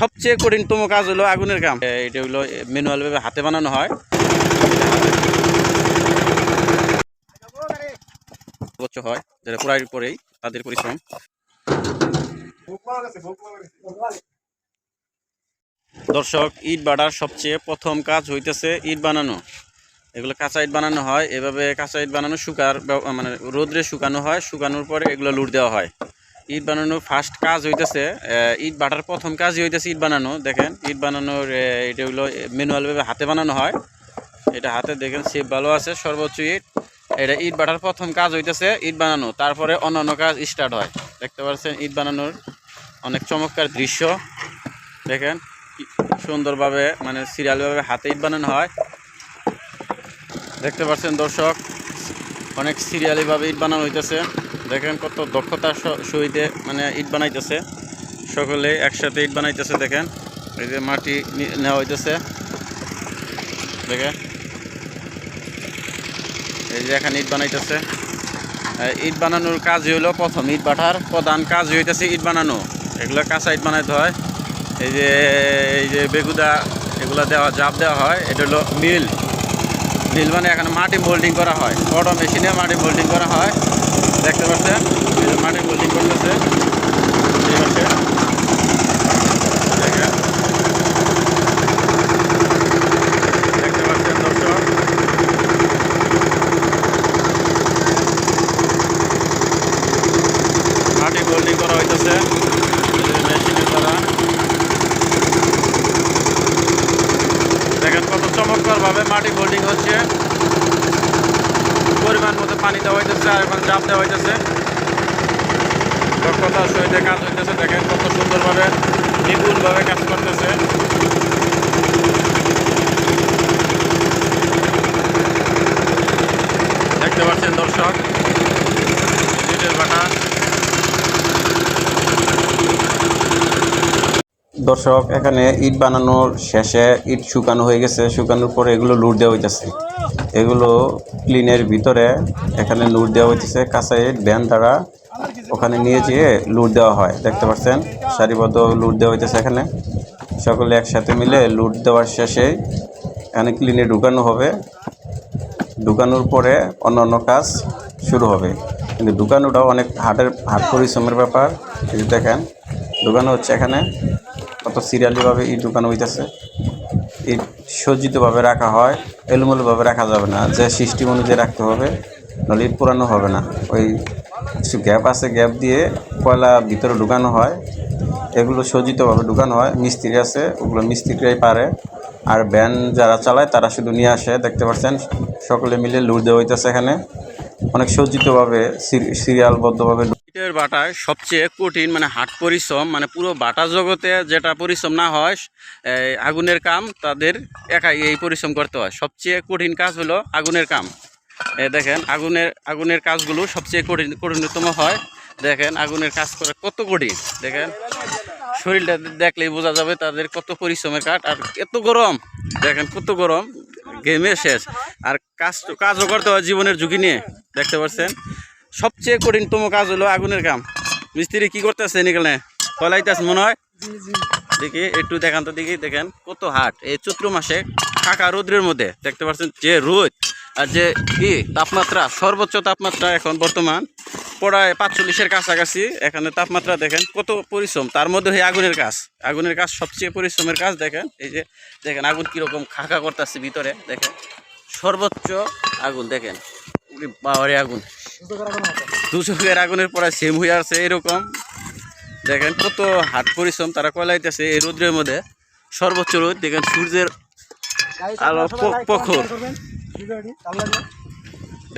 সবচেয়ে কঠিনতম কাজ হলো আগুনের কাম। এটা হলো ম্যানুয়াল ভাবে হাতে বানানো হয়। সর্বোচ্চ হয় যেটা পুরাই পরেই তাদের পরিশ্রম। দর্শক, ইট বাড়ার সবচেয়ে প্রথম কাজ হইতেছে ইট বানানো। এগুলো কাঁচা ইট বানানো হয়। এভাবে কাঁচা ইট বানানো মানে রোদ্রে শুকানো হয়। শুকানোর পরে এগুলো লুট দেওয়া হয়। ইট বানানোর ফার্স্ট কাজ হইতেছে, ইট বাটার প্রথম কাজই হইতেছে ইট বানানো। দেখেন ইট বানানোর এটা হলো ম্যানুয়ালভাবে হাতে বানানো হয়। এটা হাতে দেখেন শেপ ভালো আছে, সর্বোচ্চ ইট। এটা ইট বাটার প্রথম কাজ হইতেছে ইট বানানো, তারপরে অন্যান্য কাজ স্টার্ট হয়। দেখতে পাচ্ছেন ইট বানানোর অনেক চমৎকার দৃশ্য। দেখেন সুন্দরভাবে মানে সিরিয়ালভাবে হাতে ইট বানানো হয়। দেখতে পাচ্ছেন দর্শক, অনেক সিরিয়ালিভাবে ইট বানানো হইতেছে। দেখেন কত দক্ষতার সহিতে মানে ইট বানাইতেছে, সকলে একসাথে ইট বানাইতেছে। দেখেন এই যে মাটি নেওয়া হইতেছে। দেখেন এই যে এখানে ইট বানাইতেছে। ইট বানানোর কাজই হলো প্রথম, ইট বাটার প্রধান কাজ হইতেছে ইট বানানো। এগুলো কাঁচা ইট বানাইতে হয়। এই যে বেগুদা এগুলো দেওয়া জাপ দেওয়া হয়। এটা হলো মিল মানে এখানে মাটি মোল্ডিং করা হয়। বড় মেশিনে মাটি মোল্ডিং করা হয়। দেখতে পাচ্ছেন মাটি মোল্ডিং করতেছে। দেখতে পাচ্ছেন দর্শক, মাটি মোল্ডিং করা হইতেছে মেশিনের দ্বারা। দেখেন কত চমৎকার ভাবে মাটি মোল্ডিং হচ্ছে। পরিমাণ মতো পানি দেওয়া হইতেছে আর এখন চাপ দেওয়া হইতেছে। দক্ষতার সহিত কাজ হইতেছে। দেখেন কত সুন্দরভাবে নিপুণভাবে কাজ করতেছে। দেখতে পাচ্ছেন দর্শক ইটের ভাটা। দর্শক, এখানে ইট বানানোর শেষে ইট শুকানো হয়ে গেছে। শুকানোর পরে এগুলো লুট দেওয়া হইতেছে। এগুলো ক্লিনের ভিতরে এখানে লুট দেওয়া হইতেছে। কাঁচা ইট ভ্যান দ্বারা ওখানে নিয়ে যেয়ে লুট দেওয়া হয়। দেখতে পাচ্ছেন সারিবদ্ধ লুট দেওয়া হইতেছে। এখানে সকলে একসাথে মিলে লুট দেওয়ার শেষে এখানে ক্লিনে ঢুকানো হবে। ঢুকানোর পরে অন্যান্য কাজ শুরু হবে। কিন্তু ঢুকানোটাও অনেক হাট পরিশ্রমের ব্যাপার। যদি দেখেন ঢুকানো হচ্ছে, এখানে কত সিরিয়ালিভাবে ইট ঢুকানো হইতেছে। ইট সজ্জিতভাবে রাখা হয়, এলোমেলোভাবে রাখা যাবে না। যে সিস্টেম অনুযায়ী রাখতে হবে, নাহলে ইট পুরানো হবে না। ওই কিছু গ্যাপ আছে, গ্যাপ দিয়ে কয়লা ভিতরে ঢুকানো হয়। এগুলো সজ্জিতভাবে ঢুকানো হয়। মিস্ত্রি আছে, ওগুলো মিস্ত্রিরাই পারে। আর ভ্যান যারা চালায় তারা শুধু নিয়ে আসে। দেখতে পাচ্ছেন সকলে মিলে লুট দেওয়া হইতেছে। এখানে অনেক সজ্জিতভাবে সিরিয়ালবদ্ধভাবে। ইটের বাটায় সবচেয়ে কঠিন মানে হাট পরিশ্রম, মানে পুরো বাটা জগতে যেটা পরিশ্রম না হয় আগুনের কাম, তাদের একাই এই পরিশ্রম করতে হয়। সবচেয়ে কঠিন কাজ হলো আগুনের কাম। দেখেন আগুনের কাজগুলো সবচেয়ে কঠিনতম হয়। দেখেন আগুনের কাজ করা কত কঠিন। দেখেন শরীরটা দেখলেই বোঝা যাবে তাদের কত পরিশ্রমের কাজ। আর এত গরম, দেখেন কত গরম, ঘেমে শেষ। আর কাজও করতে হয় জীবনের ঝুঁকি নিয়ে। দেখতে পাচ্ছেন সবচেয়ে কঠিনতম কাজ হলো আগুনের কাম। মিস্ত্রি কি করতেছে এখানে ফলাইতেছে মনে হয়। দেখি একটু দেখান তো, দেখেন কত হাট এই চৈত্র মাসে ফাঁকা রোদ্রের মধ্যে। দেখতে পাচ্ছেন যে রোদ আর যে কি তাপমাত্রা, সর্বোচ্চ তাপমাত্রা এখন বর্তমান প্রায় 45-এর কাছাকাছি। এখানে তাপমাত্রা দেখেন কত পরিশ্রম। তার মধ্যে এই আগুনের কাজ সবচেয়ে পরিশ্রমের কাজ। দেখেন এই যে দেখেন আগুন কীরকম খাঁকা করতেছে ভিতরে। দেখেন সর্বোচ্চ আগুন, দেখেন বাবারে আগুন 200-এর আগুনের পরে সেম হয়ে আছে এরকম। দেখেন কত হাট পরিশ্রম তারা কয়লাইতেছে এই রোদ্রের মধ্যে। সর্বোচ্চ রোদ, দেখেন সূর্যের আলো প্রখর।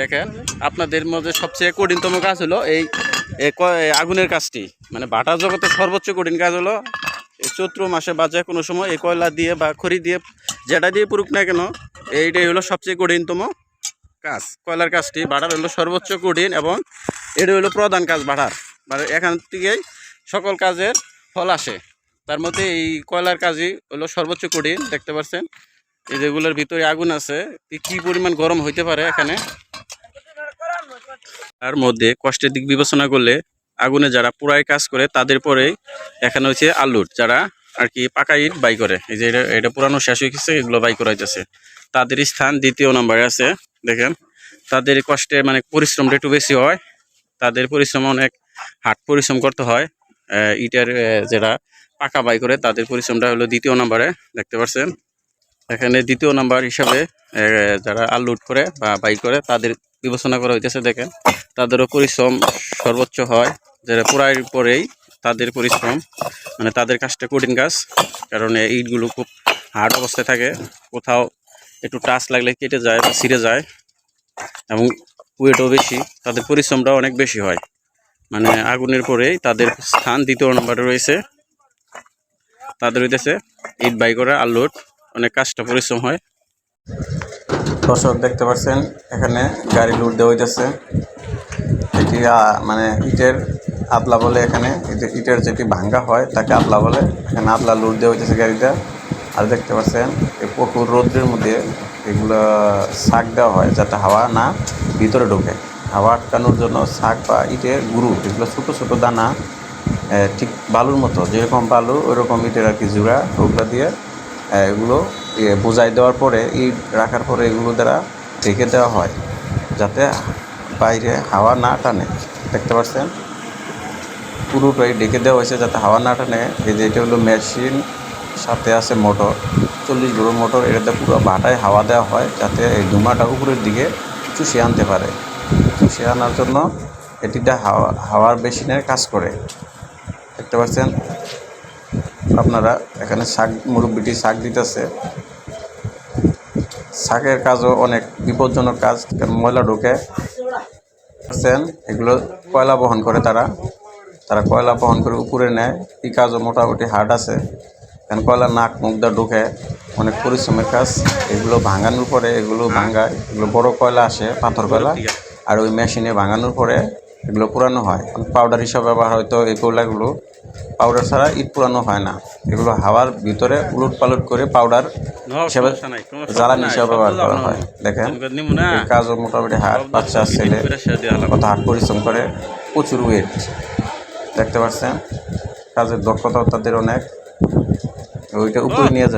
দেখেন আপনাদের মধ্যে সবচেয়ে কঠিনতম কাজ হলো এই আগুনের কাজটি। মানে বাটা জগতের সর্বোচ্চ কঠিন কাজ হলো এই চৈত্র মাসে বা যে কোনো সময় এই কয়লা দিয়ে বা খড়ি দিয়ে যেটা দিয়ে পুরুক না কেন, এইটাই হলো সবচেয়ে কঠিনতম কাজ। কয়লার কাজটি বাটার হলো সর্বোচ্চ কঠিন এবং এটা হলো প্রধান কাজ বাটার। মানে এখান থেকেই সকল কাজের ফল আসে। তার মধ্যে এই কয়লার কাজই হলো সর্বোচ্চ কঠিন। দেখতে পাচ্ছেন এই যেগুলোর ভিতরে আগুন আছে, কি পরিমাণ গরম হইতে পারে এখানে। তার মধ্যে কষ্টের দিক বিবেচনা করলে আগুনে যারা পুরাই কাজ করে তাদের পরেই এখানে হচ্ছে আলুট, যারা আর কি পাকা ইট বাই করে। এই যে এটা পুরানো শেষ হয়ে গেছে, এগুলো বাই করা হইতেছে। তাদের স্থান 2য় নম্বরে আছে। দেখেন তাদের কষ্টে মানে পরিশ্রমটা একটু বেশি হয়, তাদের পরিশ্রম অনেক হাট পরিশ্রম করতে হয়। ইটের যারা পাকা বাই করে তাদের পরিশ্রমটা হলো 2য় নম্বরে, দেখতে পাচ্ছেন। এখানে 2য় নাম্বার হিসাবে যারা আনলোড করে বা বাই করে তাদের বিবেচনা করা হইতেছে। দেখেন তাদেরও পরিশ্রম সর্বোচ্চ হয়, যারা পুরাই পরেই তাদের পরিশ্রম মানে তাদের কাজটা কঠিন কাজ, কারণ এই ইটগুলো খুব হার্ড অবস্থায় থাকে, কোথাও একটু টাচ লাগলে কেটে যায় বা ছিঁড়ে যায়, এবং ওয়েটও বেশি, তাদের পরিশ্রমটাও অনেক বেশি হয়। মানে আগুনের পরেই তাদের স্থান 2য় নম্বরে রয়েছে। তাদের হইতেছে ইট বাই করা আনলোড, অনেক কাজটা পরিশ্রম হয়। দর্শক দেখতে পাচ্ছেন এখানে গাড়ি লোড দেওয়া হইতেছে। এটি মানে ইটের আপলা বলে, এখানে ইটের যেটি ভাঙ্গা হয় তাকে আপলা বলে। এখানে আপলা লোড দেওয়া হইতেছে গাড়িটা। আর দেখতে পাচ্ছেন এই প্রখর রৌদ্রের মধ্যে এগুলো শাক দেওয়া হয় যাতে হাওয়া না ভিতরে ঢোকে। হাওয়া আটকানোর জন্য শাক বা ইটের গুঁড়ো, এগুলো ছোটো ছোটো দানা, ঠিক বালুর মতো, যেরকম বালু ওইরকম ইটের আর কি জোড়া, ওগুলো দিয়ে এগুলো বোঝাই দেওয়ার পরে ইট রাখার পরে এগুলো দ্বারা ঢেকে দেওয়া হয় যাতে বাইরে হাওয়া না টানে। দেখতে পাচ্ছেন পুরোটাই ঢেকে দেওয়া হয়েছে যাতে হাওয়া না টানে। এই যে এটা হলো মেশিন, সাথে আছে মোটর, 40 গরুর মোটর। এটাতে পুরো ভাটায় হাওয়া দেওয়া হয় যাতে এই ধুমাটা উপরের দিকে চুষিয়ে আনতে পারে। চুষিয়ে আনার জন্য এটিতে হাওয়ার মেশিনের কাজ করে। দেখতে পাচ্ছেন আপনারা এখানে শাক, মুরব্বিটি শাক দিতেছে। শাকের কাজও অনেক বিপজ্জনক কাজ, কারণ ময়লা ঢোকে। পাচ্ছেন এগুলো কয়লা বহন করে, তারা কয়লা বহন করে উপরে নেয়। এই কাজও মোটামুটি হার্ড আছে, কারণ কয়লা নাক মুখ দিয়ে ঢোকে, অনেক পরিশ্রমের কাজ। এগুলো ভাঙানোর পরে এগুলো ভাঙায়, এগুলো বড় কয়লা আসে, পাথর কয়লা, আর ওই মেশিনে ভাঙানোর পরে এগুলো পুরানো হয়। পাউডার হিসাবে ব্যবহার হয়তো এই কয়লাগুলো, পাউডার ছাড়া ইট পুরানো হয় না। এগুলো হাওয়ার ভিতরে উলট পালট করে পাউডার হিসাবে, জ্বালানি হিসাবে ব্যবহার করা হয়। দেখেন এই কাজও মোটামুটি হাট, বাচ্চা ছেলে কত হাট পরিশ্রম করে, প্রচুর ওয়েট। দেখতে পাচ্ছেন কাজের দক্ষতাও তাদের অনেক, ওইটা উপরে নিয়ে যাবে।